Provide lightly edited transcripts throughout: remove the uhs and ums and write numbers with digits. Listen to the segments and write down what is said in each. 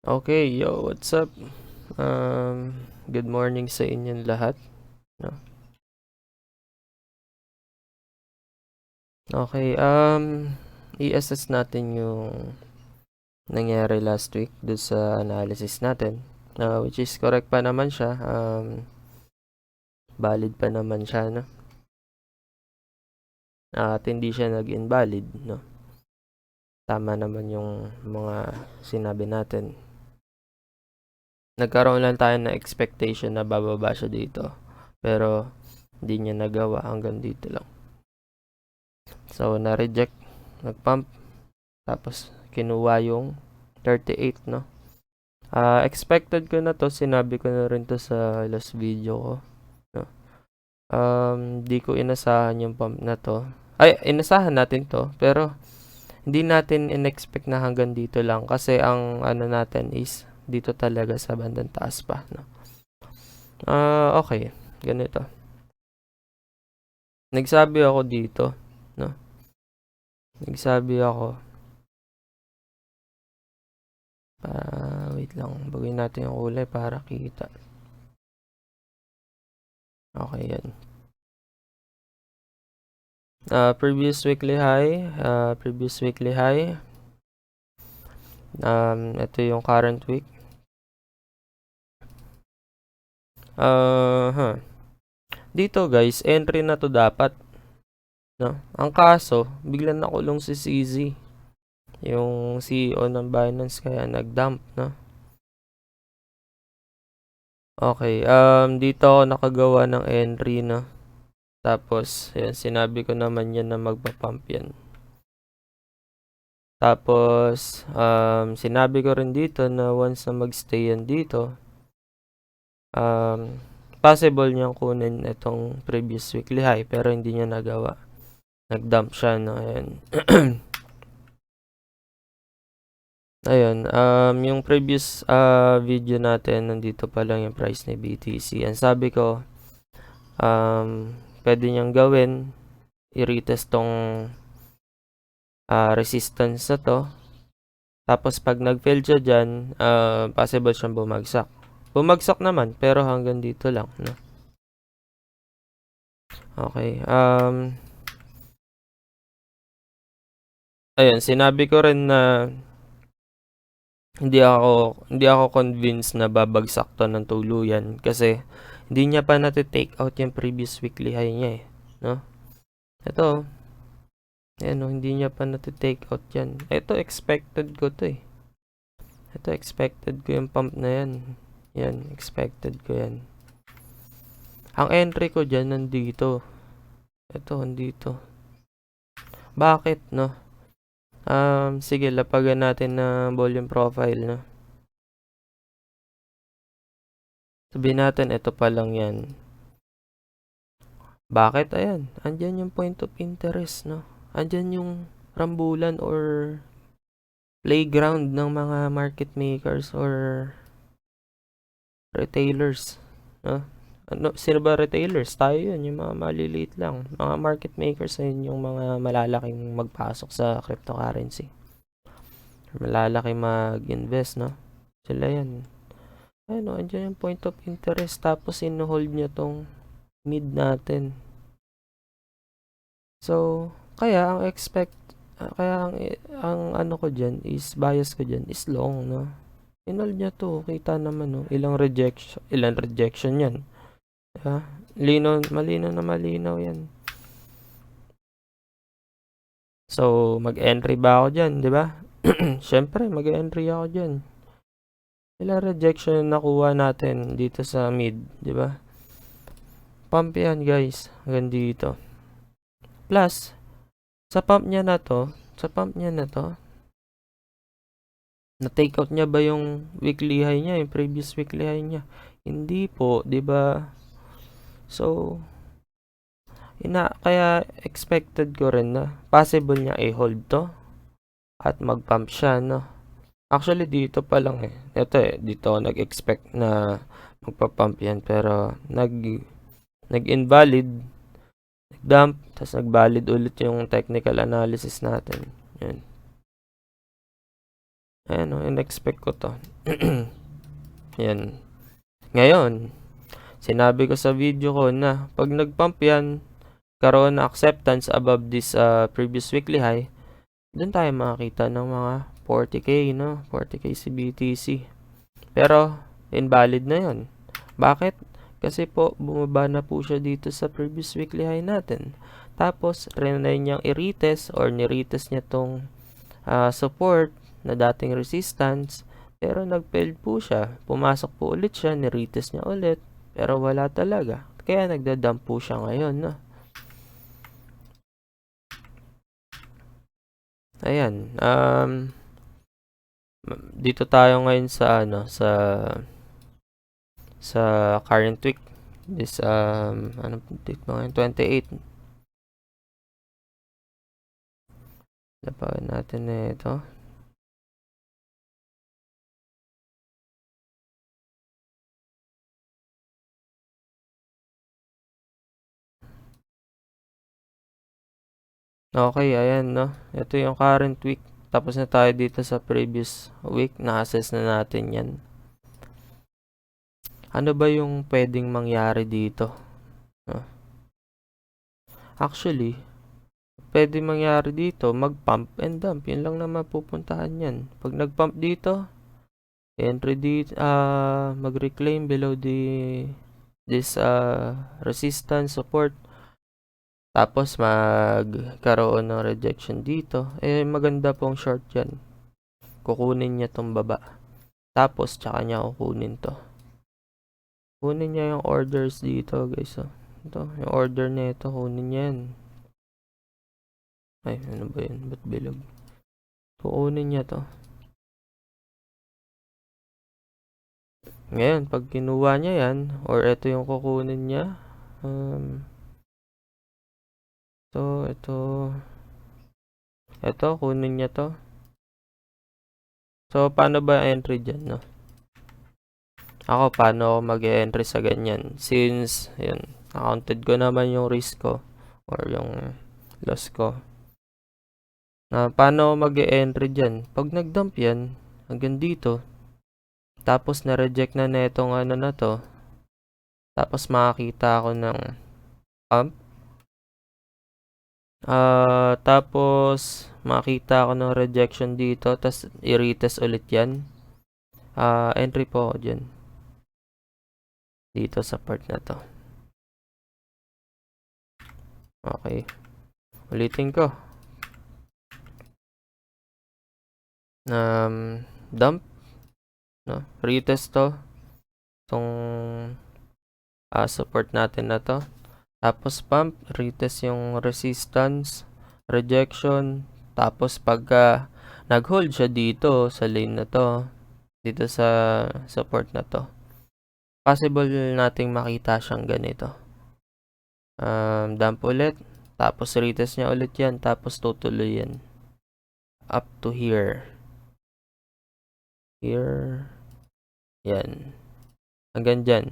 Okay, yo, what's up? Good morning sa inyong lahat. No? Okay, i-assess natin yung nangyari last week doon sa analysis natin. Which is correct pa naman siya. Valid pa naman siya, no? At hindi siya nag-invalid, no? Tama naman yung mga sinabi natin. Nagkaroon lang tayo ng expectation na bababa siya dito. Pero hindi niya nagawa, hanggang dito lang. So, na-reject, nag-pump, tapos kinuha yung 38, no? Expected ko na to, sinabi ko na rin to sa last video ko, no? Di ko inasahan yung pump na to. Ay, inasahan natin to, pero hindi natin in-expect na hanggang dito lang kasi ang ano natin is dito talaga sa bandang taas pa, no? Okay, ganito. Nagsabi ako dito, no? Nagsabi ako, wait lang, baguhin natin yung kulay para kita. Okay, yan. Previous weekly high. Ito yung current week. Dito guys, entry na to dapat. No? Ang kaso, biglang nakulong si CZ. Yung CEO ng Binance kaya nag-dump, no? Okay, dito ako nakagawa ng entry, no? Tapos, yan, sinabi ko naman yan na magpa-pump yan. Tapos, sinabi ko rin dito na once na mag-stay yan dito, possible niyang kunin itong previous weekly high pero hindi niya nagawa. Nag-dump siya, no? Ayan. Ayun, yung previous video natin, nandito pa lang yung price ni BTC. Ang sabi ko, pwede niyang gawin, i-retest tong resistance na to. Tapos pag nag-fail siya dyan, possible siyang bumagsak. Bumagsak naman, pero hanggang dito lang, no? Okay, ayun, sinabi ko rin na hindi ako convinced na babagsak to ng tuluyan kasi hindi niya pa na-take out yung previous weekly high niya, no? Ito, ayan, no, hindi niya pa na-take out yan. Ito, expected ko to, Ito, expected ko yung pump na yan. Yan, expected ko yan. Ang entry ko dyan, nandito. Ito, nandito. Bakit, no? Sige, lapagan natin na volume profile, no? Sabihin natin, ito pa lang yan. Bakit? Ayan, andyan yung point of interest, no? Andyan yung rambulan or playground ng mga market makers or retailers, no? Sino ba retailers? Tayo yun, yung mga maliliit lang. Mga market makers ayun yung mga malalaking magpasok sa cryptocurrency. Malalaki mag-invest, no? Sila yan. Ano, andyan yung point of interest tapos ino-hold niya tong mid natin. So, kaya ang ano ko diyan is bias ko diyan is long, no. Inold niya to, kita naman, no. Ilang rejection yan. Diba? Malinaw yan. So, mag-entry ba ako diyan, di ba? Syempre, mag-entry ako diyan. Ilang rejection na nakuha natin dito sa mid, di ba? Pump yan, guys. Hanggang dito. Plus, sa pump niya na to, na-take out niya ba yung weekly high niya, yung previous weekly high niya? Hindi po, 'di ba? So, kaya expected ko rin na possible niya i-hold to at mag-pump siya, no? Actually, dito pa lang Ito dito ako nag-expect na magpa-pump yan pero nag-invalid, nag-dump, tapos nag-valid ulit yung technical analysis natin. Yan. Ayan o, in-expect ko to. Yan. Ngayon, sinabi ko sa video ko na pag nag-pump yan, karoon na acceptance above this previous weekly high, doon tayo makakita ng mga 40k, no? 40k si BTC. Pero, invalid na yon. Bakit? Kasi po, bumaba na po siya dito sa previous weekly high natin. Tapos, rinay niyang i-retest or ni-retest niya tong support na dating resistance. Pero nag-failed po siya. Pumasok po ulit siya, ni-retest niya ulit. Pero wala talaga. Kaya nagda-dump po siya ngayon, no? Ayan. Dito tayo ngayon sa sa current week. This ano date ba ngayon? 28. Lapagan natin na ito. Okay, ayan, no? Ito yung current week. Tapos na tayo dito sa previous week. Na-assess na natin yan. Ano ba yung pwedeng mangyari dito? Actually, pwede mangyari dito, mag-pump and dump. Yun lang naman pupuntahan yan. Pag nag-pump dito, entry dito, mag-reclaim below this resistance support. Tapos magkaroon ng rejection dito. Maganda pong short yan. Kukunin niya tong baba. Tapos tsaka niya kukunin to. Kunin niya yung orders dito, guys. Ito, yung order na ito, kunin niya yan. Ay, ano ba yun? Ba't bilog? Kukunin niya to. Ngayon, pag kinuha niya yan, or ito yung kukunin niya, ito, kunin niya to. So, paano ba entry dyan, no? Ako, paano ako mag-entry sa ganyan? Since, yun, accounted ko naman yung risk ko, or yung loss ko. Paano ako mag-entry dyan? Pag nag-dump yan, hanggang dito, tapos na-reject na netong ano na to, tapos makakita ako ng pump, tapos makita ako ng rejection dito, tapos i-retest ulit yan. Entry po ako dyan. Dito sa part na to. Okay. Ulitin ko. Dump. No? Retest to. Itong support natin na to. Tapos pump. Retest yung resistance. Rejection. Tapos pagka nag-hold siya dito sa lane na to, dito sa support na to, possible nating makita siyang ganito. Dump ulit, tapos retest niya ulit yan, tapos tutuloy yan up to here. Here. Yan. Hanggang dyan.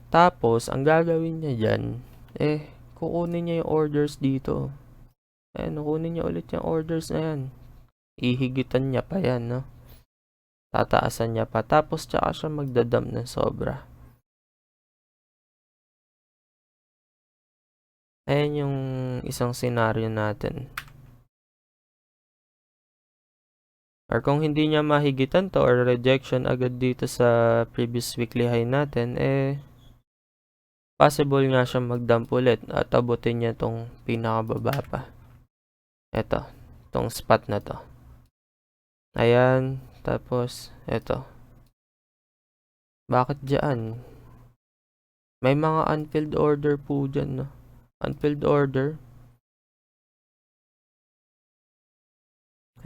Tapos, ang gagawin niya dyan, kukunin niya yung orders dito. Kukunin niya ulit yung orders na yan. Ihigitan niya pa yan, no? Tataasan niya pa. Tapos, tsaka siya magdadump ng sobra. Ayan yung isang scenario natin. Or kung hindi niya mahigitan to or rejection agad dito sa previous weekly high natin, possible nga siya mag-dump ulit at abutin niya tong pinakababa pa. Ito, tong spot na to. Ayan, tapos ito. Bakit dyan? May mga unfilled order po dyan, no? Unfilled order.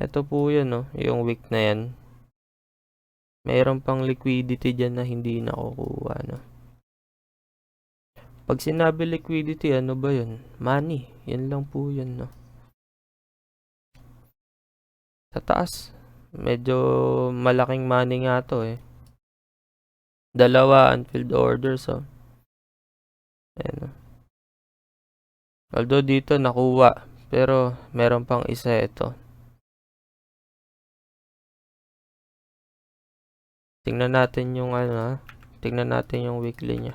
Ito po yun, no? Yung week na yan. Mayroon pang liquidity dyan na hindi nakukuha, no? Pag sinabi liquidity, ano ba yun? Money. Yan lang po yun, no? Sa taas. Medyo malaking money nga to, Dalawa unfilled orders, Ayan, no? Although dito nakuha, pero meron pang isa ito. Tingnan natin yung tingnan natin yung weekly niya.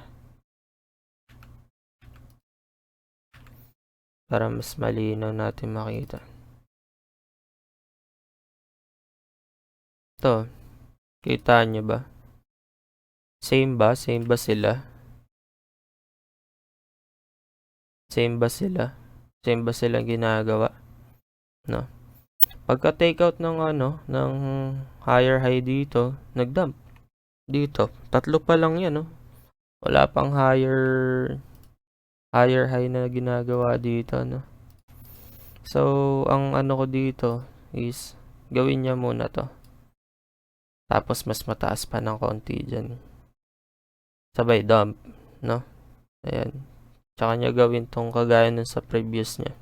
Para mas malinaw natin makita. Ito, kita nyo ba? Same ba? Same ba sila? Same ba sila? Same ba silang ginagawa? No. Pagka take out ng ng higher high dito, nag-dump. Dito, tatlo pa lang 'yan, no. Wala pang higher high na ginagawa dito, no. So, ang ko dito is gawin niya muna 'to. Tapos mas mataas pa ng konti diyan. Sabay dump, no. Ayan. Tsaka niya gawin tong kagaya nun sa previous niya.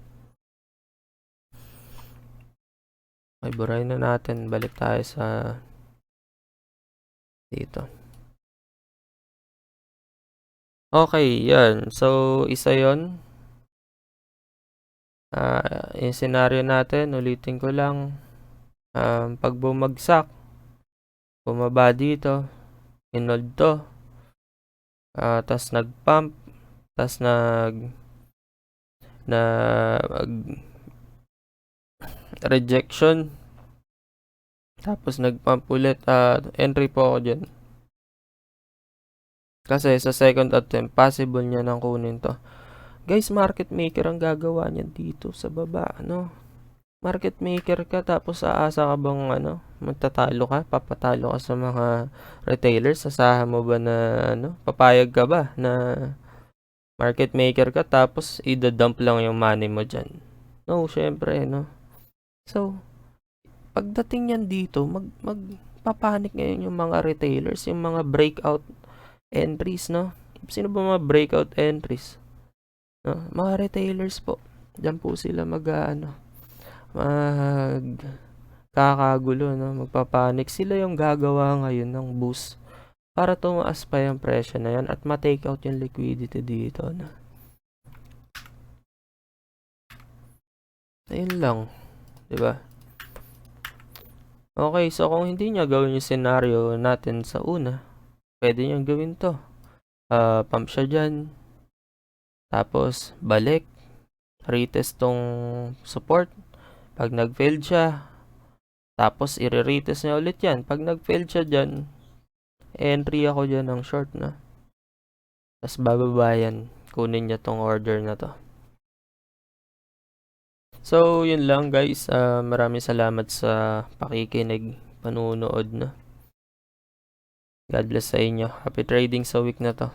Okay, burahin na natin. Balik tayo sa dito. Okay, yan. So, isa yon. Yung scenario natin, ulitin ko lang. Pag bumagsak, bumaba dito, inold to. Tas nag-pump, tas rejection, tapos nag-pump ulit. Entry po ako dyan. Kasi sa second attempt, possible niya nang kunin to. Guys, market maker ang gagawa niyan dito sa baba, no? Market maker ka, tapos aasa ka bang magtatalo ka? Papatalo ka sa mga retailers? Asahan mo ba na papayag ka ba na market maker ka tapos i-dump lang yung money mo dyan? No, syempre, no? So, pagdating yan dito, magpapanik ngayon yung mga retailers, yung mga breakout entries, no? Sino ba mga breakout entries? No? Mga retailers po. Diyan po sila kakagulo, no? Magpapanik. Sila yung gagawa ngayon ng boost para tumaas pa yung presyo na yan at ma-take out yung liquidity dito, no? Ayun lang, 'di ba? Okay, so kung hindi niya gawin yung scenario natin sa una, pwede niyang gawin to. Pump siya dyan, tapos balik, retest tong support. Pag nag-failed siya, tapos i-retest niya ulit yan. Pag nag-failed siya dyan, entry ako dyan ng short na. Tapos bababa yan, kunin niya tong order na to. So, yun lang guys. Maraming salamat sa pakikinig, panunood, no? God bless sa inyo. Happy trading sa week na to.